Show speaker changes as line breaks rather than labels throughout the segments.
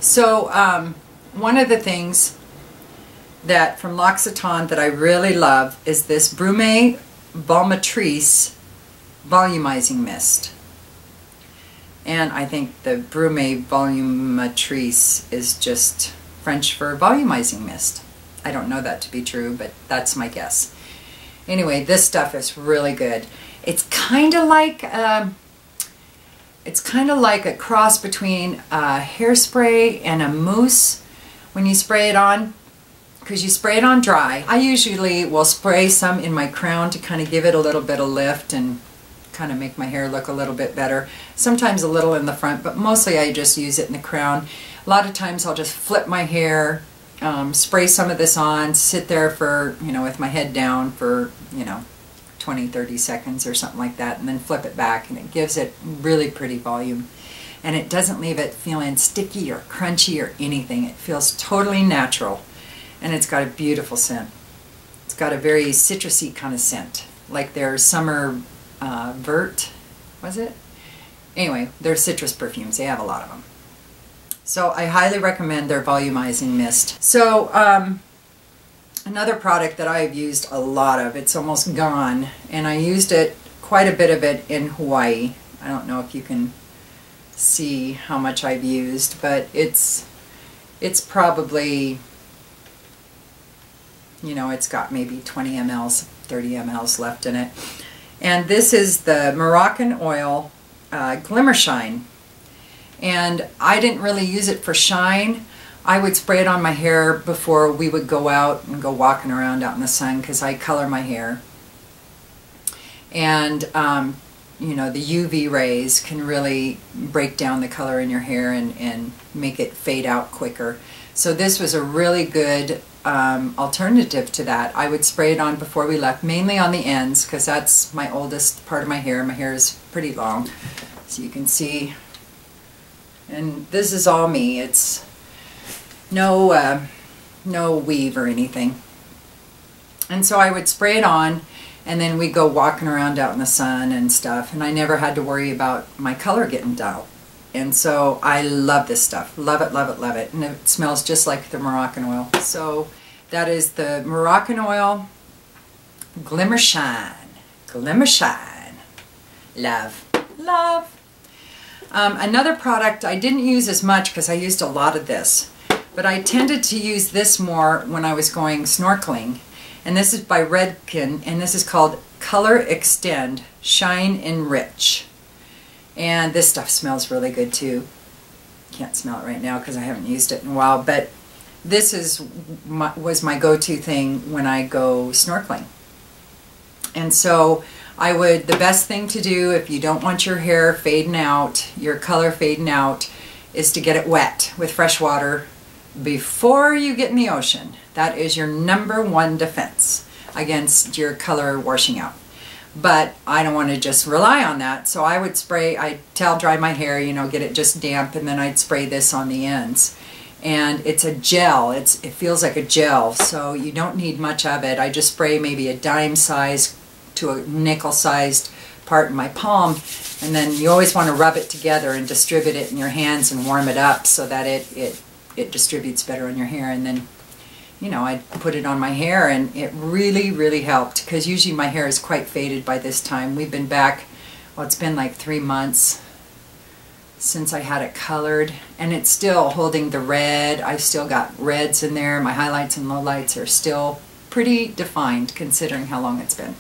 So one of the things that from L'Occitane that I really love is this Brume Balmatrice Volumizing Mist. And I think the Brume Volumatrice is just French for volumizing mist. I don't know that to be true, but that's my guess. Anyway, this stuff is really good. It's kind of like a cross between a hairspray and a mousse when you spray it on, because you spray it on dry. I usually will spray some in my crown to kind of give it a little bit of lift and kind of make my hair look a little bit better. Sometimes a little in the front, but mostly I just use it in the crown. A lot of times I'll just flip my hair, spray some of this on, sit there for, with my head down for, 20-30 seconds or something like that, and then flip it back, and it gives it really pretty volume. And it doesn't leave it feeling sticky or crunchy or anything. It feels totally natural, and it's got a beautiful scent. It's got a very citrusy kind of scent, like their summer Vert, was it? Anyway, they're citrus perfumes. They have a lot of them. So I highly recommend their volumizing mist. So another product that I've used a lot of, it's almost gone, and I used it, quite a bit of it in Hawaii. I don't know if you can see how much I've used, but it's probably, it's got maybe 20 mLs, 30 mLs left in it. And this is the Moroccan Oil Glimmer Shine. And I didn't really use it for shine. I would spray it on my hair before we would go out and go walking around out in the sun, because I color my hair. And, the UV rays can really break down the color in your hair and make it fade out quicker. So this was a really good alternative to that. I would spray it on before we left, mainly on the ends, because that's my oldest part of my hair. My hair is pretty long, so you can see. And this is all me. It's no weave or anything. And so I would spray it on, and then we'd go walking around out in the sun and stuff, and I never had to worry about my color getting dull. And so I love this stuff. Love it, love it, love it. And it smells just like the Moroccan oil. So that is the Moroccan Oil Glimmer Shine. Glimmer Shine. Love. Love. Another product I didn't use as much because I used a lot of this, but I tended to use this more when I was going snorkeling. And this is by Redken, and this is called Color Extend Shine Enrich. And this stuff smells really good too. Can't smell it right now because I haven't used it in a while, but this was my go-to thing when I go snorkeling. And so the best thing to do if you don't want your hair fading out, your color fading out, is to get it wet with fresh water before you get in the ocean. That is your #1 defense against your color washing out. But I don't want to just rely on that, so I would spray, I'd towel dry my hair, get it just damp, and then I'd spray this on the ends. And it's a gel, it feels like a gel, so you don't need much of it. I just spray maybe a dime size to a nickel sized part in my palm, and then you always want to rub it together and distribute it in your hands and warm it up so that it distributes better on your hair. And then I put it on my hair, and it really, really helped, because usually my hair is quite faded by this time. We've been back, well, it's been like 3 months since I had it colored, and it's still holding the red. I've still got reds in there. My highlights and lowlights are still pretty defined considering how long it's been.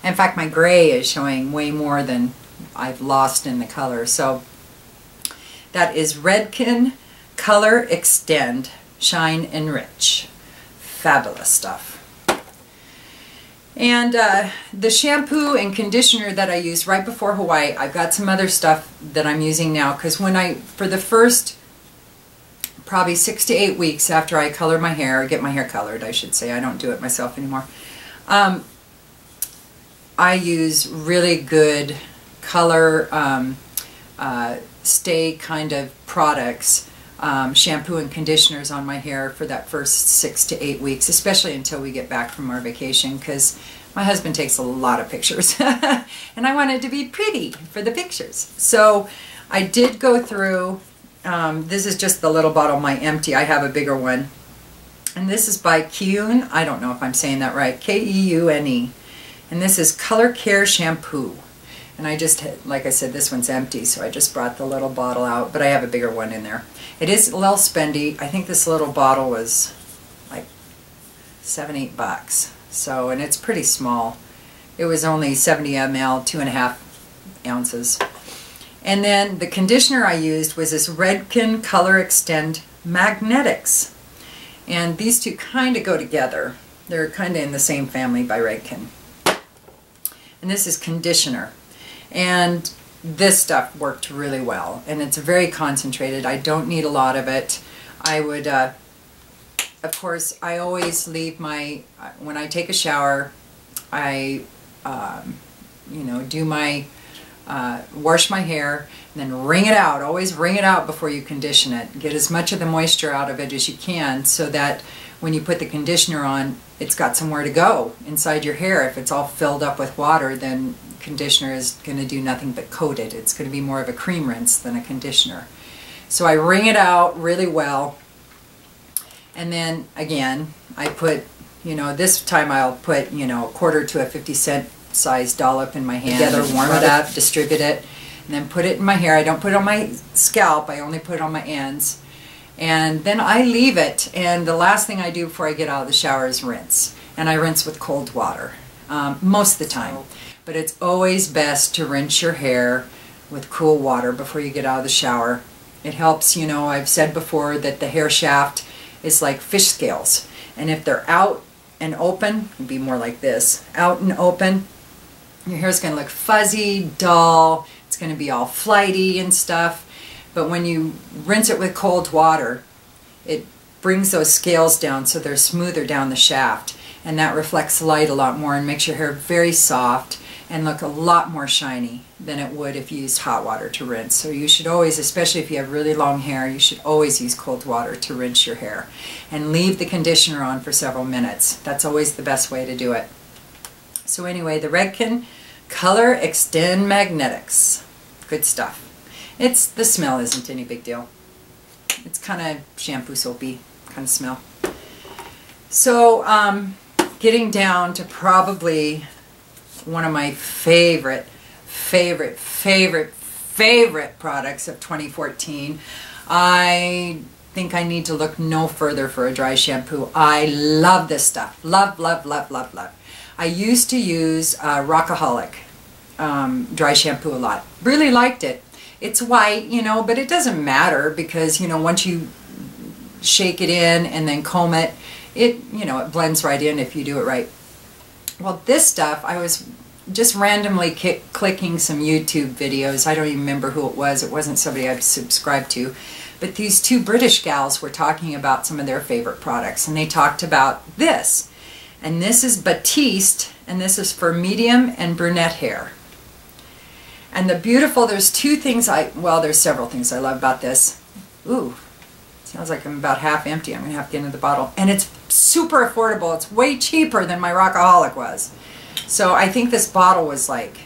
In fact, my gray is showing way more than I've lost in the color. So that is Redken Color Extend Shine Enrich. Fabulous stuff. And the shampoo and conditioner that I used right before Hawaii, I've got some other stuff that I'm using now, because for the first probably 6 to 8 weeks after I color my hair, or get my hair colored, I should say, I don't do it myself anymore, I use really good color stay kind of products, shampoo and conditioners on my hair for that first 6 to 8 weeks, especially until we get back from our vacation, because my husband takes a lot of pictures and I want it to be pretty for the pictures. So I did go through this is just the little bottle, my empty. I have a bigger one. And this is by Keune. I don't know if I'm saying that right. Keune. And this is Color Care Shampoo. And I just, like I said, this one's empty, so I just brought the little bottle out, but I have a bigger one in there. It is a little spendy. I think this little bottle was like $7-8. So, and it's pretty small. It was only 70 ml, 2.5 ounces. And then the conditioner I used was this Redken Color Extend Magnetics. And these two kind of go together. They're kind of in the same family by Redken. And this is conditioner. And this stuff worked really well. And it's very concentrated. I don't need a lot of it. I would, of course, I always leave my, when I take a shower, I, you know, do my, wash my hair, and then wring it out. Always wring it out before you condition it. Get as much of the moisture out of it as you can, so that when you put the conditioner on, it's got somewhere to go inside your hair. If it's all filled up with water, then conditioner is going to do nothing but coat it. It's going to be more of a cream rinse than a conditioner. So I wring it out really well, and then again I put, you know, this time I'll put, you know, 1/4 to a 50-cent size dollop in my hand together, warm it up, distribute it, and then put it in my hair. I don't put it on my scalp, I only put it on my ends. And then I leave it, and the last thing I do before I get out of the shower is rinse. And I rinse with cold water most of the time. But it's always best to rinse your hair with cool water before you get out of the shower. It helps, you know, I've said before that the hair shaft is like fish scales. And if they're out and open, it'd be more like this, out and open, your hair's going to look fuzzy, dull, it's going to be all flighty and stuff. But when you rinse it with cold water, it brings those scales down so they're smoother down the shaft. And that reflects light a lot more and makes your hair very soft and look a lot more shiny than it would if you used hot water to rinse. So you should always, especially if you have really long hair, you should always use cold water to rinse your hair. And leave the conditioner on for several minutes. That's always the best way to do it. So anyway, the Redken Color Extend Magnetics. Good stuff. The smell isn't any big deal. It's kind of shampoo soapy kind of smell. So getting down to probably one of my favorite products of 2014. I think I need to look no further for a dry shampoo. I love this stuff. Love, love, love, love, love. I used to use Rockaholic dry shampoo a lot. Really liked it. It's white, you know, but it doesn't matter because, you know, once you shake it in and then comb it, you know, it blends right in if you do it right. Well, this stuff, I was just randomly clicking some YouTube videos. I don't even remember who it was. It wasn't somebody I'd subscribed to. But these two British gals were talking about some of their favorite products, and they talked about this. And this is Batiste, and this is for medium and brunette hair. And there's two things well, there's several things I love about this. Ooh, sounds like I'm about half empty. I'm going to have to get into the bottle. And it's super affordable. It's way cheaper than my Rockaholic was. So I think this bottle was like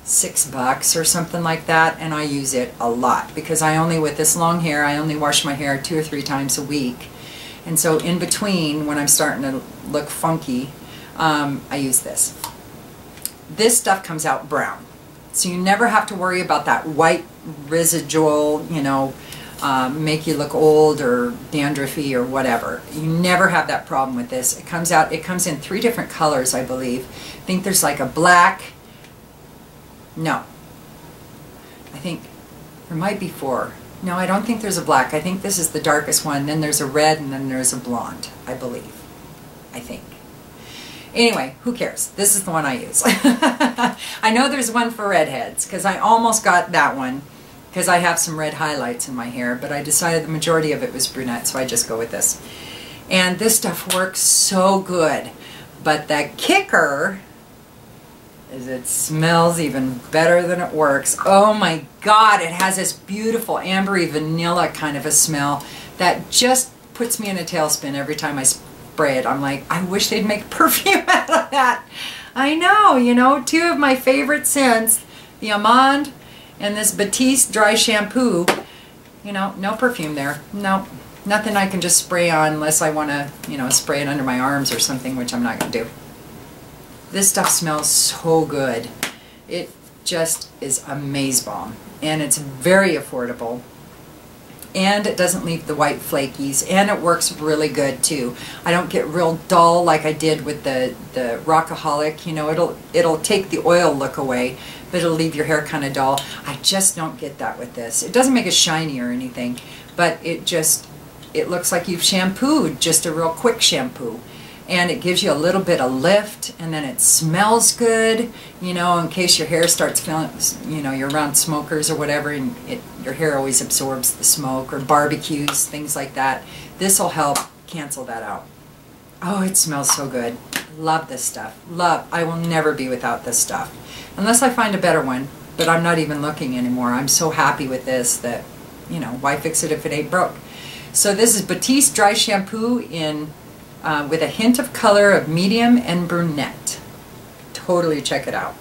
$6 or something like that. And I use it a lot because with this long hair, I only wash my hair 2 or 3 times a week. And so in between, when I'm starting to look funky, I use this. This stuff comes out brown. So you never have to worry about that white residual, you know, make you look old or dandruffy or whatever. You never have that problem with this. It comes in 3 different colors, I believe. I think there's like a black. No. I think there might be 4. No, I don't think there's a black. I think this is the darkest one. Then there's a red and then there's a blonde, I believe. I think. Anyway, who cares? This is the one I use. I know there's one for redheads because I almost got that one because I have some red highlights in my hair, but I decided the majority of it was brunette, so I just go with this. And this stuff works so good, but the kicker is it smells even better than it works. Oh my God, it has this beautiful ambery vanilla kind of a smell that just puts me in a tailspin every time I spray it. I'm like, I wish they'd make perfume out of that. I know, you know, 2 of my favorite scents, the Amande and this Batiste dry shampoo, You know, no perfume there. No, nothing I can just spray on unless I want to, you know, spray it under my arms or something, which I'm not going to do. This stuff smells so good. It just is amazebalm, and it's very affordable, and it doesn't leave the white flakies, and it works really good too. I don't get real dull like I did with the Rockaholic. You know, it'll take the oil look away, but it'll leave your hair kind of dull. I just don't get that with this. It doesn't make it shiny or anything, but it looks like you've shampooed, just a real quick shampoo. And it gives you a little bit of lift, and then it smells good, you know, in case your hair starts feeling, you know, you're around smokers or whatever, and your hair always absorbs the smoke, or barbecues, things like that. This will help cancel that out. Oh, it smells so good. Love this stuff. Love. I will never be without this stuff. Unless I find a better one, but I'm not even looking anymore. I'm so happy with this that, you know, why fix it if it ain't broke? So this is Batiste Dry Shampoo in with a hint of color of medium and brunette. Totally check it out.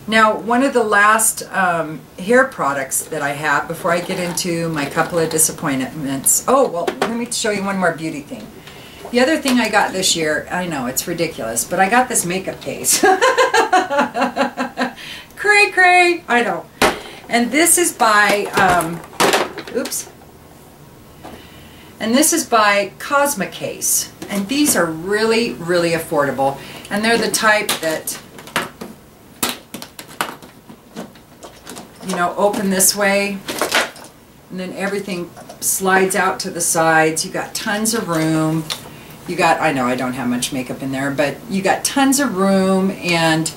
Now, one of the last hair products that I have before I get into my couple of disappointments. Oh, well, let me show you one more beauty thing. The other thing I got this year, I know it's ridiculous, but I got this makeup case. Cray cray, I know. And this is by, oops. And this is by Cosmicase. And these are really, really affordable. And they're the type that, you know, open this way, and then everything slides out to the sides. You got tons of room. You got, I know I don't have much makeup in there, but you got tons of room, and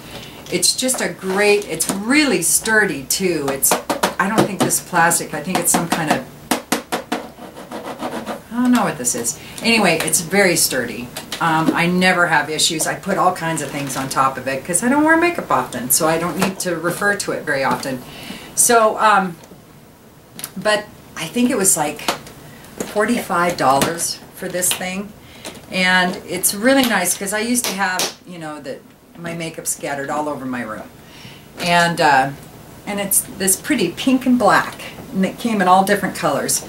it's just a great, it's really sturdy too. It's, I don't think this is plastic. I think it's some kind of, I don't know what this is. Anyway, it's very sturdy. I never have issues. I put all kinds of things on top of it because I don't wear makeup often, so I don't need to refer to it very often. So, but I think it was like $45 for this thing, and it's really nice because I used to have, you know, my makeup scattered all over my room, and it's this pretty pink and black, and it came in all different colors.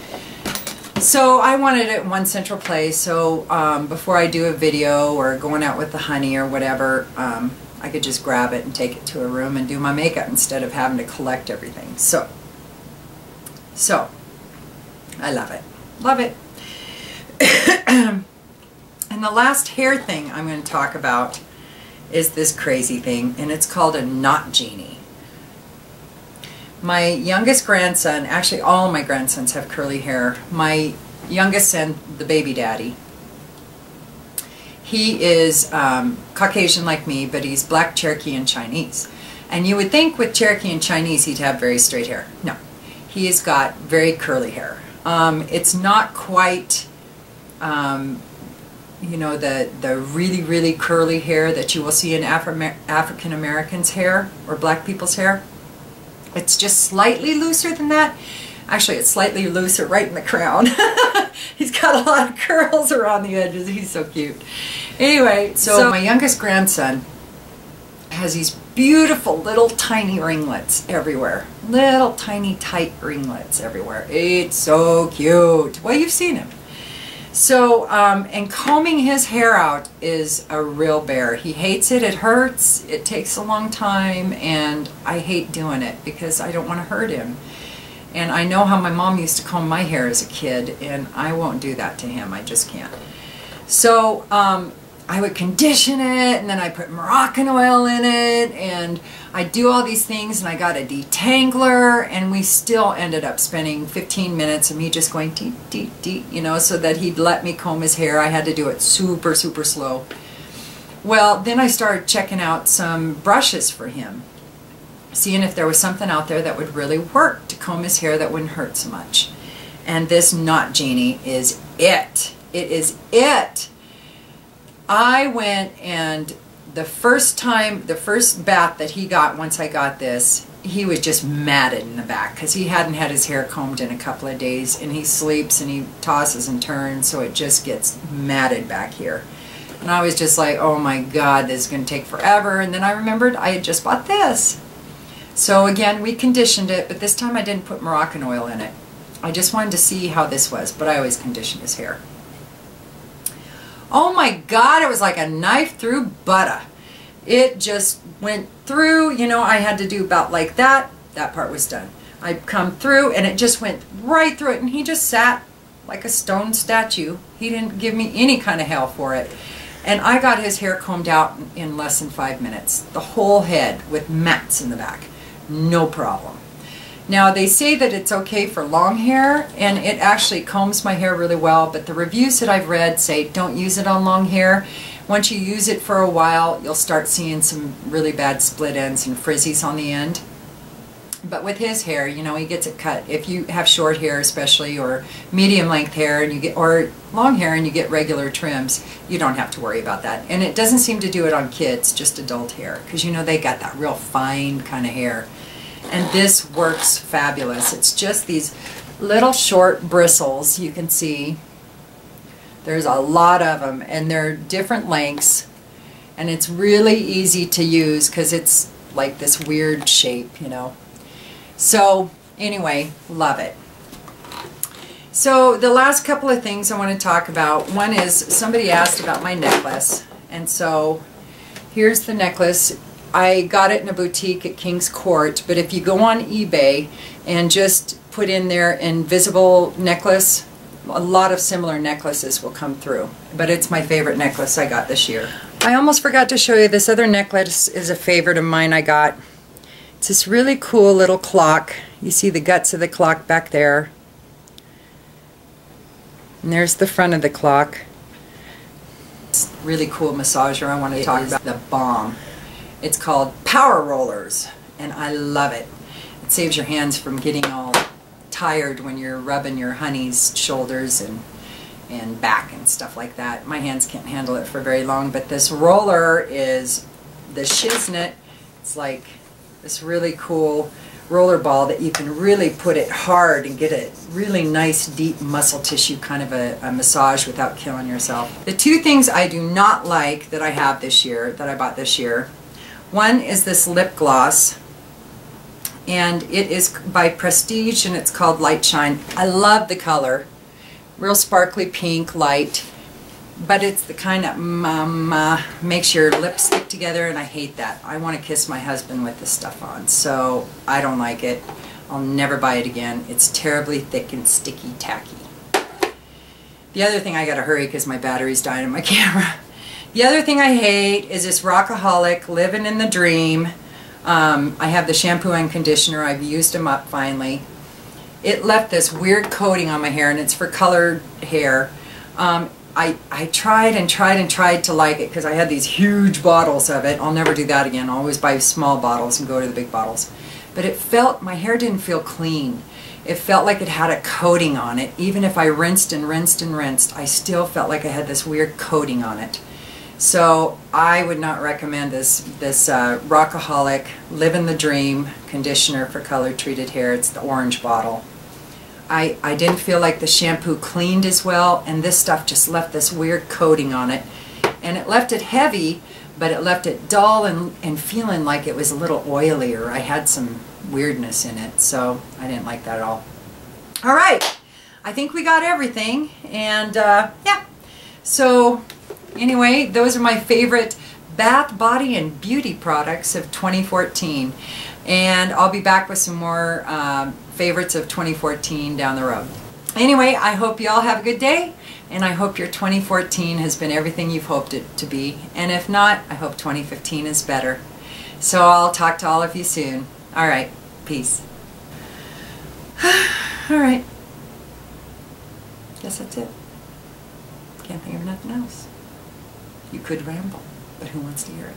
So I wanted it in one central place, so before I do a video or going out with the honey or whatever, I could just grab it and take it to a room and do my makeup instead of having to collect everything. So I love it. Love it. And the last hair thing I'm going to talk about is this crazy thing, and it's called a knot genie. My youngest grandson, actually all of my grandsons have curly hair. My youngest son, the baby daddy, he is Caucasian like me, but he's black, Cherokee, and Chinese. And you would think with Cherokee and Chinese he'd have very straight hair. No, he has got very curly hair. It's not quite, you know, the really, really curly hair that you will see in African Americans' hair or black people's hair. It's just slightly looser than that. Actually, it's slightly looser right in the crown. He's got a lot of curls around the edges. He's so cute. Anyway, so my youngest grandson has these beautiful little tiny ringlets everywhere. Little tiny tight ringlets everywhere. It's so cute. Well, you've seen him. So, and combing his hair out is a real bear. He hates it. It hurts. It takes a long time, and I hate doing it because I don't want to hurt him. And I know how my mom used to comb my hair as a kid, and I won't do that to him. I just can't. So, I would condition it, and then I put Moroccan oil in it, and I do all these things, and I got a detangler, and we still ended up spending 15 minutes of me just going deep, deep, deep, you know, so that he'd let me comb his hair. I had to do it super, super slow. Well, then I started checking out some brushes for him, seeing if there was something out there that would really work to comb his hair that wouldn't hurt so much. And this Knot Genie is it. It is it. I went, and the first bath that he got once I got this, he was just matted in the back because he hadn't had his hair combed in a couple of days, and he sleeps and he tosses and turns, so it just gets matted back here. And I was just like, oh my God, this is going to take forever. And then I remembered I had just bought this. So again, we conditioned it, but this time I didn't put Moroccan oil in it. I just wanted to see how this was, but I always condition his hair. Oh my God, it was like a knife through butter. It just went through, you know, I had to do about like that. That part was done. I'd come through and it just went right through it, and he just sat like a stone statue. He didn't give me any kind of hell for it. And I got his hair combed out in less than 5 minutes. The whole head with mats in the back. No problem. Now they say that it's okay for long hair, and it actually combs my hair really well, but the reviews that I've read say don't use it on long hair. Once you use it for a while, you'll start seeing some really bad split ends and frizzies on the end. But with his hair, you know, he gets it cut. If you have short hair especially, or medium length hair, and you get, or long hair and you get regular trims, you don't have to worry about that. And it doesn't seem to do it on kids, just adult hair, because you know they got that real fine kind of hair. And this works fabulous. It's just these little short bristles, you can see. There's a lot of them, and they're different lengths, and it's really easy to use because it's like this weird shape, you know. So anyway, love it. So the last couple of things I want to talk about, one is somebody asked about my necklace, and so here's the necklace. I got it in a boutique at King's Court, but if you go on eBay and just put in there invisible necklace, a lot of similar necklaces will come through. But it's my favorite necklace I got this year. I almost forgot to show you, this other necklace is a favorite of mine I got. It's this really cool little clock. You see the guts of the clock back there. And there's the front of the clock. It's a really cool massager I want to talk about. The bomb. It's called Power Rollers, and I love it. It saves your hands from getting all tired when you're rubbing your honey's shoulders and back and stuff like that. My hands can't handle it for very long, but this roller is the Shiznit. It's like this really cool roller ball that you can really put it hard and get a really nice deep muscle tissue kind of a massage without killing yourself. The two things I do not like that I have this year, that I bought this year, one is this lip gloss, and it is by Prestige, and it's called Light Shine. I love the color, real sparkly pink light, but it's the kind that makes your lips stick together, and I hate that. I want to kiss my husband with this stuff on, so I don't like it. I'll never buy it again. It's terribly thick and sticky tacky. The other thing, I gotta hurry because my battery's dying on my camera. The other thing I hate is this Rockaholic Living in the Dream. I have the shampoo and conditioner. I've used them up finally. It left this weird coating on my hair, and it's for colored hair. I tried and tried and tried to like it because I had these huge bottles of it. I'll never do that again. I'll always buy small bottles and go to the big bottles. But it felt, my hair didn't feel clean. It felt like it had a coating on it. Even if I rinsed and rinsed and rinsed, I still felt like I had this weird coating on it. So I would not recommend this Rockaholic Living the Dream conditioner for color treated hair. It's the orange bottle. I didn't feel like the shampoo cleaned as well, and this stuff just left this weird coating on it. And it left it heavy, but it left it dull and feeling like it was a little oilier. I had some weirdness in it, so I didn't like that at all. All right, I think we got everything, and yeah. So anyway, those are my favorite bath, body, and beauty products of 2014. And I'll be back with some more favorites of 2014 down the road. Anyway, I hope you all have a good day, and I hope your 2014 has been everything you've hoped it to be. And if not, I hope 2015 is better. So I'll talk to all of you soon. All right, peace. All right. Guess that's it. Can't think of nothing else. You could ramble, but who wants to hear it?